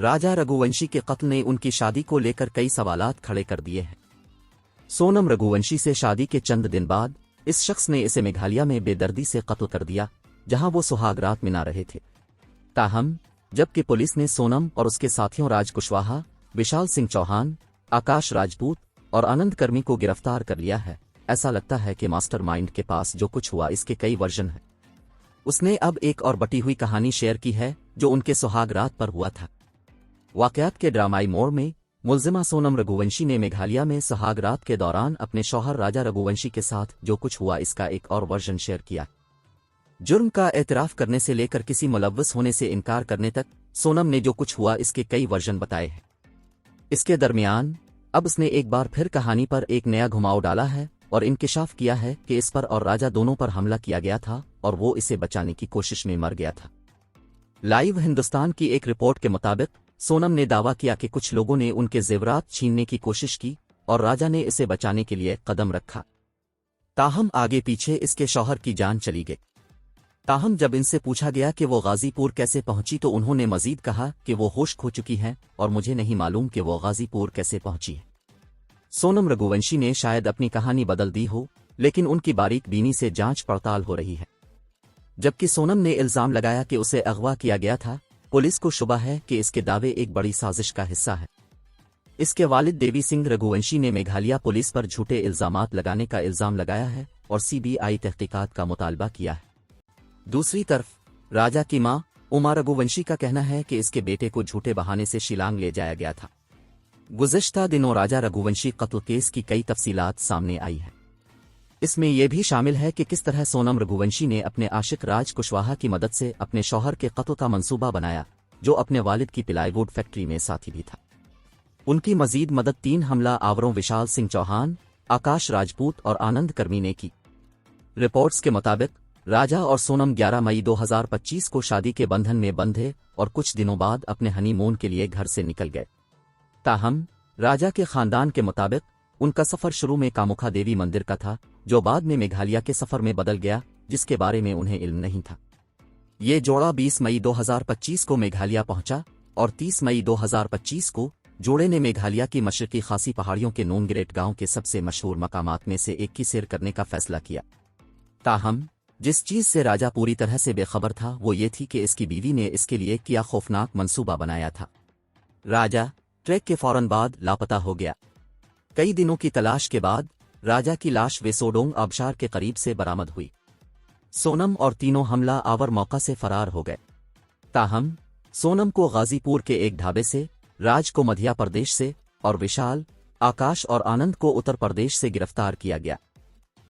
राजा रघुवंशी के कत्ल ने उनकी शादी को लेकर कई सवालात खड़े कर दिए हैं। सोनम रघुवंशी से शादी के चंद दिन बाद इस शख्स ने इसे मेघालय में बेदर्दी से कत्ल कर दिया, जहां वो सुहाग रात मना रहे थे। ताहम जबकि पुलिस ने सोनम और उसके साथियों राज कुशवाहा, विशाल सिंह चौहान, आकाश राजपूत और आनंद कर्मी को गिरफ्तार कर लिया है, ऐसा लगता है कि मास्टरमाइंड के पास जो कुछ हुआ इसके कई वर्जन हैं। उसने अब एक और बटी हुई कहानी शेयर की है जो उनके सुहाग रात पर हुआ था। वाकयात के ड्रामाई मोड़ में मुलजिमा सोनम रघुवंशी ने मेघालय में सुहाग रात के दौरान अपने शौहर राजा रघुवंशी के साथ जो कुछ हुआ इसका एक और वर्जन शेयर किया। जुर्म का एतराफ करने से लेकर किसी मुलव्वस होने से इनकार करने तक सोनम ने जो कुछ हुआ इसके कई वर्जन बताए हैं। इसके दरमियान अब उसने एक बार फिर कहानी पर एक नया घुमाव डाला है और इंकिशाफ किया है कि इस पर और राजा दोनों पर हमला किया गया था और वो इसे बचाने की कोशिश में मर गया था। लाइव हिंदुस्तान की एक रिपोर्ट के मुताबिक सोनम ने दावा किया कि कुछ लोगों ने उनके जेवरात छीनने की कोशिश की और राजा ने इसे बचाने के लिए कदम रखा। ताहम आगे पीछे इसके शौहर की जान चली गई। ताहम जब इनसे पूछा गया कि वो गाजीपुर कैसे पहुंची तो उन्होंने मजीद कहा कि वो होश खो चुकी हैं और मुझे नहीं मालूम कि वो गाजीपुर कैसे पहुंची है। सोनम रघुवंशी ने शायद अपनी कहानी बदल दी हो, लेकिन उनकी बारीक बीनी से जांच पड़ताल हो रही है। जबकि सोनम ने इल्जाम लगाया कि उसे अगवा किया गया था, पुलिस को शुबा है कि इसके दावे एक बड़ी साजिश का हिस्सा है। इसके वालिद देवी सिंह रघुवंशी ने मेघालय पुलिस पर झूठे इल्जामात लगाने का इल्जाम लगाया है और सीबीआई तहकीकात का मुतालबा किया है। दूसरी तरफ राजा की मां उमा रघुवंशी का कहना है कि इसके बेटे को झूठे बहाने से शिलांग ले जाया गया था। गुज़िश्ता दिनों राजा रघुवंशी कत्ल केस की कई तफसीलात सामने आई है। इसमें यह भी शामिल है कि किस तरह सोनम रघुवंशी ने अपने आशिक राज कुशवाहा की मदद से अपने शौहर के कत्ल का मंसूबा बनाया, जो अपने वालिद की प्लाईवुड फैक्ट्री में साथी भी था। उनकी मजीद मदद 3 हमला आवरों विशाल सिंह चौहान, आकाश राजपूत और आनंद कर्मी ने की। रिपोर्ट्स के मुताबिक राजा और सोनम 11 मई 2025 को शादी के बंधन में बंधे और कुछ दिनों बाद अपने हनीमून के लिए घर से निकल गए। ताहम राजा के खानदान के मुताबिक उनका सफर शुरू में कामुखा देवी मंदिर का था, जो बाद में मेघालय के सफर में बदल गया, जिसके बारे में उन्हें इल्म नहीं था। ये जोड़ा 20 मई 2025 को मेघालय पहुंचा और 30 मई 2025 को जोड़े ने मेघालय की मशरकी खासी पहाड़ियों के नोनग्रेट गांव के सबसे मशहूर मकामात में से एक की सैर करने का फैसला किया। ताहम जिस चीज से राजा पूरी तरह से बेखबर था वो ये थी कि इसकी बीवी ने इसके लिए क्या खौफनाक मंसूबा बनाया था। राजा ट्रैक के फौरन बाद लापता हो गया। कई दिनों की तलाश के बाद राजा की लाश वेसोडोंग आबशार के करीब से बरामद हुई। सोनम और तीनों हमला आवर मौका से फरार हो गए। ताहम सोनम को गाजीपुर के एक ढाबे से, राज को मध्य प्रदेश से और विशाल, आकाश और आनंद को उत्तर प्रदेश से गिरफ्तार किया गया।